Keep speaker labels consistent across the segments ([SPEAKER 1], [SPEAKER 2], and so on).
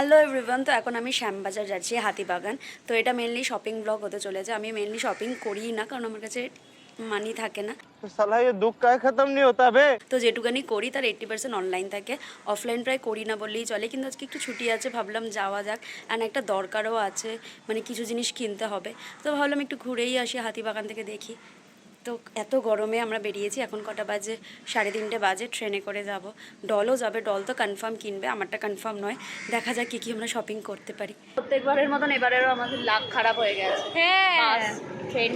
[SPEAKER 1] Hello everyone. তো এখন আমি শ্যামবাজার যাচ্ছি, হাতিবাগান। তো এটা মেনলি শপিং ব্লগ হতে চলেছে। আমি মেনলি শপিং করি না, কারণ আমার কাছে মানি থাকে না।
[SPEAKER 2] साला ये दुख का खत्म नहीं होता बे।
[SPEAKER 1] তো যেটুকানি করি তার 80% অনলাইন থাকে, অফলাইন প্রায় করি না বললেই চলে। কিন্তু আজকে একটু ছুটি আছে, ভাবলাম যাওয়া যাক। অ্যান্ড একটা দরকারও আছে, মানে কিছু জিনিস কিনতে হবে। তো ভাবলাম একটু ঘুরেই আসি, হাতিবাগান থেকে দেখি। তো এত গরমে আমরা বেরিয়েছি, এখন কটা বাজে? 3:30 বাজে। ট্রেনে করে যাব। ডলও যাবে, ডল তো কনফার্ম কিনবে, আমারটা কনফার্ম নয়। দেখা যাক কী কী আমরা শপিং করতে পারি। প্রত্যেকবারের মতন এবারেরও আমাদের লাক খারাপ হয়ে গেছে।
[SPEAKER 3] হ্যাঁ,
[SPEAKER 1] ট্রেন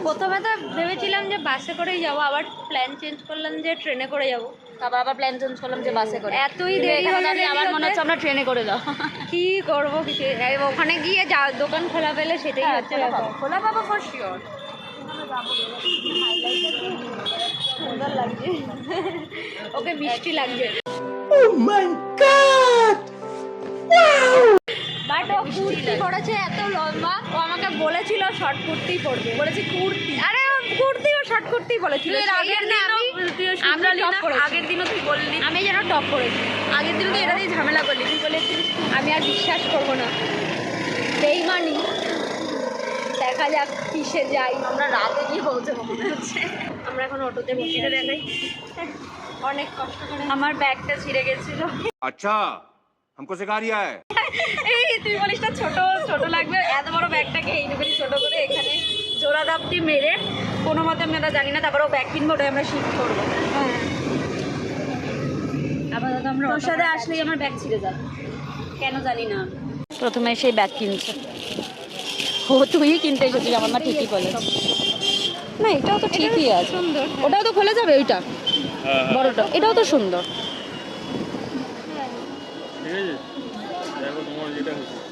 [SPEAKER 3] প্রথমে তো ভেবেছিলাম যে বাসে করেই যাবো, আবার প্ল্যান চেঞ্জ করলাম যে ট্রেনে করে যাবো।
[SPEAKER 1] আবার প্ল্যান চেঞ্জ করলাম যে বাসে করে।
[SPEAKER 3] এতই দেরি হলো,
[SPEAKER 1] আবার মনে হচ্ছে আমরা ট্রেনে করে যাও।
[SPEAKER 3] কি করবো কিছু, ওখানে গিয়ে যা দোকান খোলা পেলে সেটাই হচ্ছে ব্যাপার।
[SPEAKER 1] খোলা পাবো ফর শিওর।
[SPEAKER 3] সুন্দর লাগছে, ওকে মিষ্টি লাগছে। বাট ও কুর্তি পরেছে এত লম্বা, ও আমাকে বলেছিল শর্ট কুর্তি পরবে,
[SPEAKER 1] বলেছি কুর্তি।
[SPEAKER 3] আরে ও কুর্তি ও শর্ট কুর্তি বলেছিল।
[SPEAKER 1] আগের দিনও তুই বললি
[SPEAKER 3] আমি যেন টপ করেছি,
[SPEAKER 1] আগের দিনও তুই এটা দিয়ে ঝামেলা করলি। তুই বলেছিলিস
[SPEAKER 3] আমি আর বিশ্বাস করবো না, বেইমানি। দেখা যাক কিসে যাই।
[SPEAKER 1] আমরা রাতে গিয়ে পৌঁছাবো মনে হচ্ছে।
[SPEAKER 3] আমরা এখন অটোতে বসে দেখাই, অনেক কষ্ট করে।
[SPEAKER 1] আমার ব্যাগটা ছিঁড়ে গেছিল।
[SPEAKER 4] अच्छा हमको सिखा रिया है।
[SPEAKER 1] এই তুই বলিস না ছোট ছোট লাগবে, এত বড় ব্যাগটাকে এইটুকুনি ছোট করে এখানে জোড়া দাপটি মেরে কোনো মতে আমরা জানি না, তারপরে ও ব্যাগ কিনবো, ওটাই আমরা শিফট করবো।
[SPEAKER 3] হ্যাঁ, আপাতত আমরা
[SPEAKER 1] তোর সাথে আসলেই আমার ব্যাগ ছিঁড়ে যাবে, কেন জানি না। প্রথমে সেই ব্যাগ কিনছে ও, তুই কিনতে এসেছিস, আমার মা ঠিকই বলেছে। না এটাও তো ঠিকই আছে,
[SPEAKER 3] সুন্দর।
[SPEAKER 1] ওটাও তো খোলা যাবে, ওইটা বড়টা, এটাও তো সুন্দর।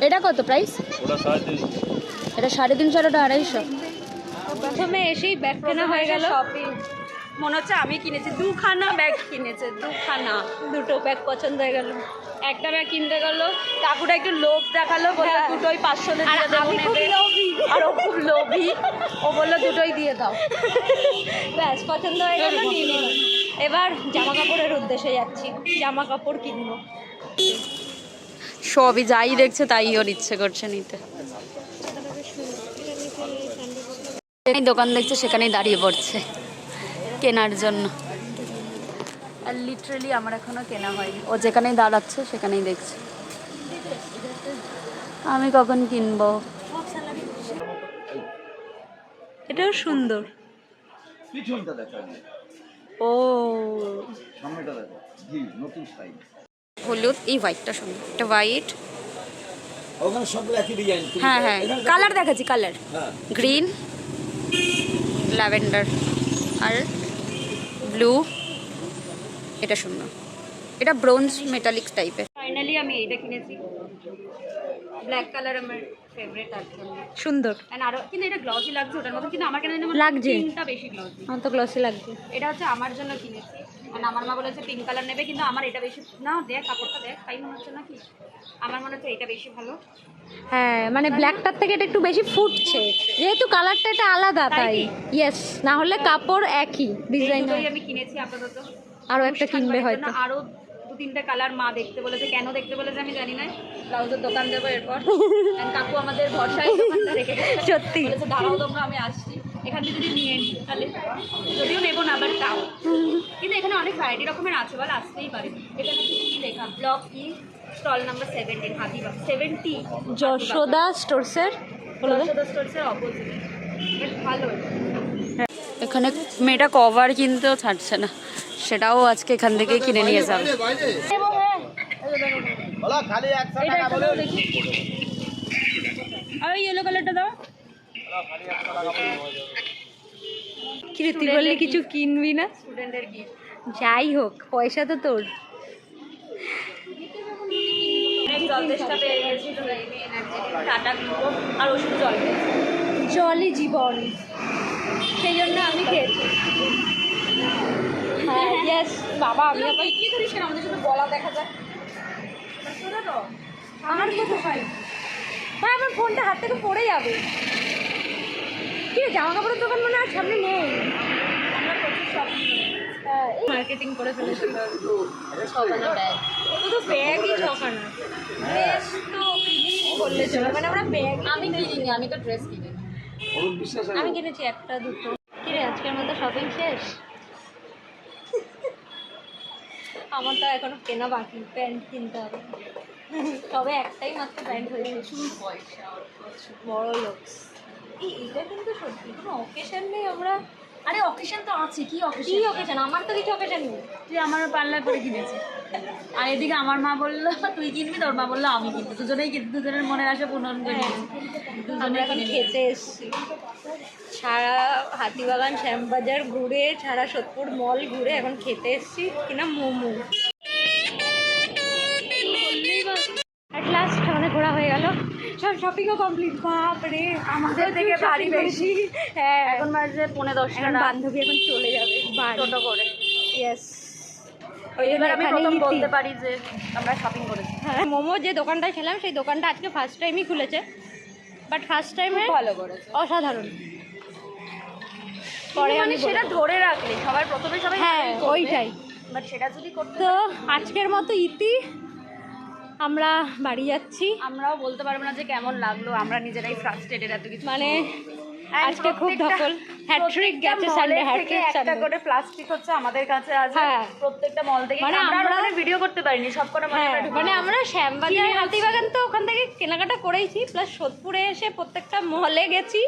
[SPEAKER 1] এটা কত প্রাইস? এটা 350, আর ওটা 250।
[SPEAKER 3] প্রথমে এসেই ব্যাগ কেনা হয়ে গেল।
[SPEAKER 1] শপিং মনে হচ্ছে আমি কিনেছি, দুখানা ব্যাগ কিনেছে, দুখানা।
[SPEAKER 3] দুটো ব্যাগ পছন্দ হয়ে গেল।
[SPEAKER 1] একটা ব্যাগ কিনতে গেলো, কাকুটা একটু লোভ দেখালো, বললো
[SPEAKER 3] হ্যাঁ।
[SPEAKER 1] দুটোই 500
[SPEAKER 3] আর আমি খুব লোভী।
[SPEAKER 1] আর ও খুব লোভী, ও বললো দুটোই দিয়ে দাও।
[SPEAKER 3] ব্যাস পছন্দ হয়ে গেল, নিয়ে নিলাম। এবার জামা কাপড়ের উদ্দেশ্যে যাচ্ছি, জামা কাপড় কিনবো।
[SPEAKER 1] সবই যাই দেখছে তাই ওর ইচ্ছে করছে নিতে। যেখানেই দোকান দেখছে সেখানেই দাঁড়িয়ে পড়ছে কেনার জন্য। আর লিটারালি আমার এখনো কেনা হয়নি, ও যেখানেই দাঁড়াচ্ছে সেখানেই দেখছে। আমি কখন কিনবো?
[SPEAKER 3] এটাও সুন্দর।
[SPEAKER 5] পিছনটা দেখা
[SPEAKER 1] ও
[SPEAKER 5] সামনেটা দেখা জি নতুন স্টাইল
[SPEAKER 1] হলুদ, এই হোয়াইটটা সুন্দর, এটা হোয়াইট।
[SPEAKER 5] ওখানে সবগুলো একই ডিজাইন
[SPEAKER 1] হ্যাঁ হ্যাঁ, কালার দেখাচ্ছি, কালার
[SPEAKER 5] হ্যাঁ
[SPEAKER 1] গ্রিন, ল্যাভেন্ডার আর ব্লু। এটা সুন্দর, এটা ব্রোঞ্জ মেটালিক টাইপের। ফাইনালি আমি এইটা কিনেছি, ব্ল্যাক কালার আমার ফেভারিট আছে।
[SPEAKER 3] সুন্দর
[SPEAKER 1] এন্ড আরো কিন্তু এটা গ্লসি লাগছে ওটার মতো, কিন্তু আমার কেন জানি
[SPEAKER 3] লাগছে।
[SPEAKER 1] পিঙ্কটা বেশি গ্লসি।
[SPEAKER 3] আমার তো গ্লসি লাগছে।
[SPEAKER 1] এটা হচ্ছে আমার জন্য কিনেছি, আর আমার মা বলেছে পিঙ্ক কালার নেবে, কিন্তু আমার এটা বেশি না। দেখ কাপড়টা দেখ, তাই মনে হচ্ছে নাকি? আমার মনে হচ্ছে এটা বেশি ভালো।
[SPEAKER 3] হ্যাঁ, মানে ব্ল্যাকটার থেকে এটা একটু বেশি ফুটছে, যেহেতু কালারটা এটা আলাদা তাই। ইয়েস, না হলে কাপড় একই ডিজাইন।
[SPEAKER 1] দুটোই আমি কিনেছি আপাতত।
[SPEAKER 3] আরো একটা কিনবে হয়তো।
[SPEAKER 1] আরো 2-3টে কালার মা দেখতে বলেছে, কেন দেখতে বলেছে আমি জানি না। ব্লাউজের দোকান দেবো এরপর। And কাকু আমাদের ভরসায় দোকানটা রেখে গেছে।
[SPEAKER 3] সত্যি।
[SPEAKER 1] বলেছে দাঁড়াও তোমরা, আমি আসছি। এখান থেকে যদি নিয়ে নিই তাহলে, যদিও নেবো না, বাট তাও। কিন্তু এখানে অনেক ভ্যারাইটি রকমের আছে, বল আসতেই পারে। এখানে কি লেখা? Block E, stall number 17, Hatibag 70
[SPEAKER 3] Jashoda স্টোরসের
[SPEAKER 1] যশোদা স্টোরসের অপোজিটে। বেশ ভালো। এখানে মেয়েটা কভার কিনতেও ছাড়ছে না, সেটাও আজকে এখান থেকে কিনে নিয়ে যাবে।
[SPEAKER 5] বলো খালি 100 টাকা বলো
[SPEAKER 1] দেখি, আর ওই ইয়েলো কালারটা দাও।
[SPEAKER 3] কি রে, তুই বললি কিছু কিনবি না?
[SPEAKER 1] স্টুডেন্টের গিফট।
[SPEAKER 3] যাই হোক, পয়সা তো তোর।
[SPEAKER 1] জল তেষ্টা পেয়ে গেছিল, টাটা গ্লুকো আর ওষুধ জল খেয়েছি।
[SPEAKER 3] জলই জীবন, সেই জন্য আমি খেয়েছি। হ্যাঁ, ইয়েস বাবা, আমি আবার
[SPEAKER 1] কি ধরিস কেন, আমাদের শুধু গলা দেখা যায়।
[SPEAKER 3] আমার কথা হয়। হ্যাঁ, আমার ফোনটা হাত থেকে পড়ে যাবে। কি রে, জামা কাপড়ের দোকান মনে হয় সামনে নেই।
[SPEAKER 1] আমরা প্রচুর শপিং করি।
[SPEAKER 3] মার্কেটিং করে ফেলেছিল ছখানা ব্যাগ, শুধু ব্যাগই ছখানা, ড্রেস তো বললে চলো, মানে আমরা ব্যাগ
[SPEAKER 1] আমি কিনিনি, আমি তো ড্রেস কিনি।
[SPEAKER 3] আমি কিনেছি একটা দুটো। কিরে আজকের মতো শপিং শেষ? আমার তো এখনো কেনা বাকি, প্যান্ট কিনতে হবে। তবে একটাই মাত্র প্যান্ট হয়েছে, শুধু পয়সা বড় লোক। এটা কিন্তু সত্যি কোনো অকেশন নেই আমরা।
[SPEAKER 1] আরে অকেশন তো আছে, কি
[SPEAKER 3] কি
[SPEAKER 1] অকেশন?
[SPEAKER 3] অকেশন? আমার তো কিছু অকেশন নেই।
[SPEAKER 1] তুই আমার পার্লার করে কিনেছি, আর এদিকে আমার মা বললো তুই কিনবি, তোর মা বললো আমি কিনবো, দুজনেই দুজনের মনের আশা পূরণ করে নিয়েছি।
[SPEAKER 3] আমরা এখন খেতে এসেছি, সারা হাতিবাগান শ্যামবাজার ঘুরে, সারা সোদপুর মল ঘুরে এখন খেতে এসেছি কিনা মোমো। অ্যাট লাস্ট আমাদের ঘোরা হয়ে গেল, সব শপিংও কমপ্লিট। বাপরে
[SPEAKER 1] আমাদের থেকে ভারী বেশি।
[SPEAKER 3] হ্যাঁ,
[SPEAKER 1] এখন বাজে 10:30।
[SPEAKER 3] এখন বান্ধবী এখন চলে যাবে
[SPEAKER 1] টোটো করে।
[SPEAKER 3] ইয়েস,
[SPEAKER 1] এবার আমি প্রথম বলতে পারি যে আমরা শপিং করেছি।
[SPEAKER 3] হ্যাঁ, মোমো যে দোকানটায় খেলাম সেই দোকানটা আজকে ফার্স্ট টাইমই খুলেছে, বাট ফার্স্ট টাইমে
[SPEAKER 1] ভালো করেছে,
[SPEAKER 3] অসাধারণ। পরে
[SPEAKER 1] মানে
[SPEAKER 3] আমি
[SPEAKER 1] সেটা ধরে রাখলে সবার প্রথমে সবাই
[SPEAKER 3] হ্যাঁ ওইটাই।
[SPEAKER 1] বাট সেটা যদি করতে
[SPEAKER 3] তো আজকের মতো ইতি, আমরা বাড়ি যাচ্ছি।
[SPEAKER 1] আমরাও বলতে পারবো না যে কেমন লাগলো, আমরা নিজেরাই ফ্রাস্ট্রেটেড এত কিছু।
[SPEAKER 3] মানে আজকে খুব ধকল, হ্যাট্রিক গেছে, সানডে হ্যাট্রিক
[SPEAKER 1] একটা
[SPEAKER 3] সানডে।
[SPEAKER 1] করে প্লাস্টিক হচ্ছে আমাদের কাছে আছে
[SPEAKER 3] হ্যাঁ।
[SPEAKER 1] প্রত্যেকটা মল থেকে।
[SPEAKER 3] মানে
[SPEAKER 1] আমরা
[SPEAKER 3] আমরা
[SPEAKER 1] ওখানে ভিডিও করতে পারিনি, সব কটা
[SPEAKER 3] হ্যাঁ, মানে আমরা শ্যামবাজার
[SPEAKER 1] কিনে
[SPEAKER 3] হাতিবাগান তো ওখান থেকে কেনাকাটা করেইছি, প্লাস সোদপুরে এসে প্রত্যেকটা মলে গেছি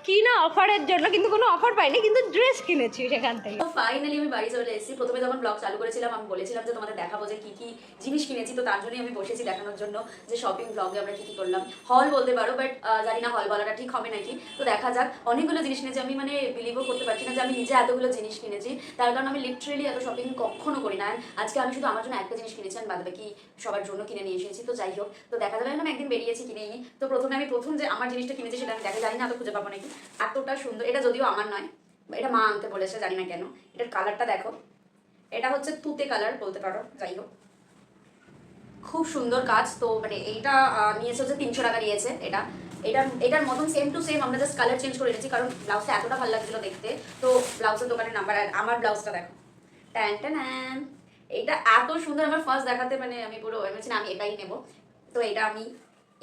[SPEAKER 3] কি না অফারের জন্য, কিন্তু কোনো অফার পাইনি, কিন্তু ড্রেস কিনেছি সেখান থেকে।
[SPEAKER 1] তো ফাইনালি আমি বাড়ি চলে এসেছি। প্রথমে যখন ব্লগ চালু করেছিলাম আমি বলেছিলাম যে তোমাদের দেখাবো যে কি কি জিনিস কিনেছি, তো তার জন্যই আমি বসেছি দেখানোর জন্য যে শপিং ব্লগে আমরা কি কি করলাম। হল বলতে পারো, বাট জানি না হল বলাটা ঠিক হবে নাকি, তো দেখা যাক। অনেকগুলো জিনিস কিনেছি, আমি মানে বিলিভও করতে পারছি না যে আমি নিজে এতগুলো জিনিস কিনেছি, তার কারণ আমি লিটারেলি এত শপিং কখনো করি না। আজকে আমি শুধু আমার জন্য একটা জিনিস কিনেছি, আমি বাদবাকি সবার জন্য কিনে নিয়ে এসেছি। তো যাই হোক, তো দেখা যাবে আমি একদিন বেরিয়েছি কিনে নিই। তো প্রথমে আমি যে আমার জিনিসটা কিনেছি সেটা আমি দেখা জানি না, তো খুঁজে পাবো নাকি। এতটা সুন্দর, এটা যদিও আমার নয়, এটা মা আনতে বলেছে, জানি না কেন। এটার কালারটা দেখো, এটা হচ্ছে তুতে কালার বলতে পারো। যাই হোক, খুব সুন্দর কাজ। তো মানে এইটা নিয়েছে হচ্ছে 300 টাকা নিয়েছে। এটার মতন সেম টু সেম, আমরা জাস্ট কালার চেঞ্জ করে নিয়েছি কারণ ব্লাউজটা এতটা ভালো লাগছিল দেখতে। তো ব্লাউজের দোকানের নাম্বার, আমার ব্লাউজটা দেখো, ট্যান ট্যান। এইটা এত সুন্দর, আমার ফার্স্ট দেখাতে মানে আমি পুরো ভেবেছি না আমি এটাই নেবো। তো এটা আমি,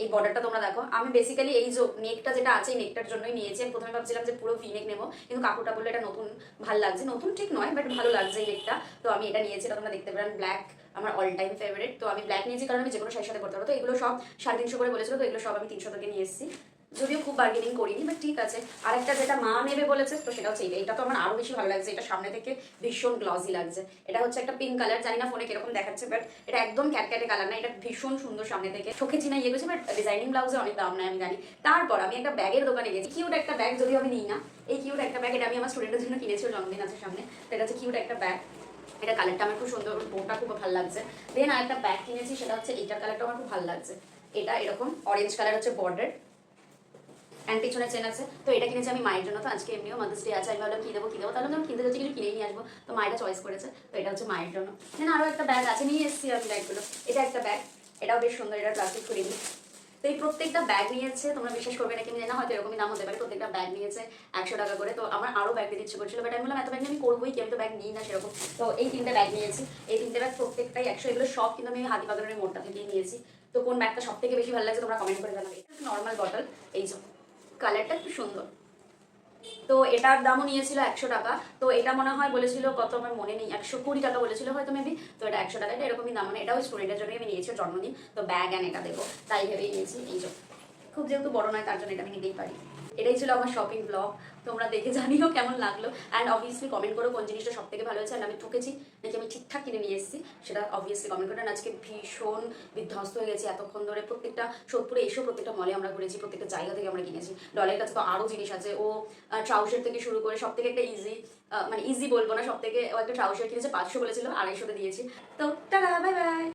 [SPEAKER 1] এই বর্ডারটা তোমরা দেখো, আমি বেসিক্যালি এই যে নেকটা যেটা আছে এই নেকটার জন্যই নিয়েছি। আমি প্রথমে ভাবছিলাম যে পুরো ভি নেক নেবো, কিন্তু কাকুটা বললো এটা নতুন ভালো লাগছে, নতুন ঠিক নয় বাট ভালো লাগছে এই নেকটা। তো আমি এটা নিয়েছি, এটা তোমরা দেখতে পারেন, ব্ল্যাক আমার অল টাইম ফেভারিট। তো আমি ব্ল্যাক নিয়েছি কারণ আমি যে কোনো শাড়ির সাথে করতে পারবো। তো এগুলো সব 350 করে বলেছিল, তো এগুলো সব আমি 300 থেকে নিয়ে এসেছি, যদিও খুব বার্গেনিং করিনি, বাট ঠিক আছে। আর একটা যেটা মা নেবে বলেছে, তো সেটা হচ্ছে এটা তো আমার আরো বেশি ভালো লাগছে। এটা সামনে থেকে ভীষণ গ্লসি লাগছে। এটা হচ্ছে একটা পিঙ্ক কালার, জানি না ফোনে কিরকম দেখাচ্ছে, বাট এটা একদম ক্যাটক্যাটে কালার না, এটা ভীষণ সুন্দর সামনে থেকে, চোখে চিনা ইয়ে গেছে। বাট ডিজাইনিং ব্লাউজে অনেক দাম নেয় আমি জানি। তারপর আমি একটা ব্যাগের দোকানে গেছি, কিউট একটা ব্যাগ, যদিও আমি নিই না। এই কিউট একটা ব্যাগ, এটা আমি আমার স্টুডেন্টের জন্য কিনেছি, জন্মদিন আছে সামনে। তো এটা হচ্ছে কিউট একটা ব্যাগ, এটা কালারটা আমার খুব সুন্দর, বোনটা খুব ভালো লাগছে। দেন আর একটা ব্যাগ কিনেছি, সেটা হচ্ছে এইটার কালারটা আমার খুব ভালো লাগছে। এটা এরকম অরেঞ্জ কালার হচ্ছে বর্ডার, অ্যান্ড পিছনে চেন আছে। তো এটা কিনেছি আমি মায়ের জন্য। তো আজকে এমনিও মাদার্স ডে আছে, আমি ভাবলাম কি দেবো, তাহলে আমি কিনতে যাচ্ছি, কিছু কিনেই নিয়ে আসবো। তো মায়েরা চয়েস করেছে, তো এটা হচ্ছে মায়ের জন্য। দেন আরও একটা ব্যাগ আছে, নিয়ে এসেছি আমি ব্যাগগুলো। এটা একটা ব্যাগ, এটাও বেশ সুন্দর, এটা প্লাস্টিক খুলে দিই। তো এই প্রত্যেকটা ব্যাগ নিয়েছে, তোমরা বিশ্বাস করবে নাকি আমি জানি না, হয়তো এরকমই দাম হতে পারে। প্রত্যেকটা ব্যাগ নিয়েছে 100 টাকা করে। তো আমার আরও ব্যাগ নিতে ইচ্ছে করছিল, বাট আমি বললাম এত ব্যাগ আমি করবোই কি, আমি তো ব্যাগ নিই না সেরকম। তো এই 3টে ব্যাগ নিয়েছি, এই 3টে ব্যাগ প্রত্যেকটাই 100। এগুলো সব কিন্তু আমি হাতিবাগানের মোড়টা থেকেই নিয়েছি। তো কোন ব্যাগটা সব থেকে বেশি ভালো লাগছে তোমরা কমেন্ট করে জানাবে। এটা নর্মাল বটল, এই যে কালারটা খুব সুন্দর। তো এটার দামও নিয়েছিল 100 টাকা। তো এটা মনে হয় বলেছিল কত আমার মনে নেই, 120 টাকা বলেছিল হয়তো মেবি। তো এটা 100 টাকা, এটা এরকমই দাম। মানে এটাও স্টুডেন্টের জন্যই আমি নিয়েছি, জন্মদিন। তো ব্যাগ অ্যান্ড এটা দেবো তাই ভেবেই নিয়েছি। এই যে খুব যেহেতু বড় নয় তার জন্য এটা আমি নিতেই পারি। এটাই ছিল আমার শপিং ব্লগ, তোমরা দেখে জানিও কেমন লাগলো। অ্যান্ড অবভিয়াসলি কমেন্ট করো কোন জিনিসটা সব থেকে ভালো হয়েছে, আর আমি ঠকেছি নাকি আমি ঠিকঠাক কিনে নিয়ে এসেছি, সেটা অবভিয়াসলি কমেন্ট করো। আজকে ভীষণ বিধ্বস্ত হয়ে গেছি এতক্ষণ ধরে। প্রত্যেকটা সোদপুরে এসেও প্রত্যেকটা মলে আমরা ঘুরেছি, প্রত্যেকটা জায়গা থেকে আমরা কিনেছি। ডলের কাছে তো আরও জিনিস আছে, ও ট্রাউজার থেকে শুরু করে সব থেকে একটা ইজি, মানে ইজি বলবো না, সব থেকে ও একটা ট্রাউজার কিনেছে 500 বলেছিল, 250 দিয়েছি। তো টাটা, বাই বাই।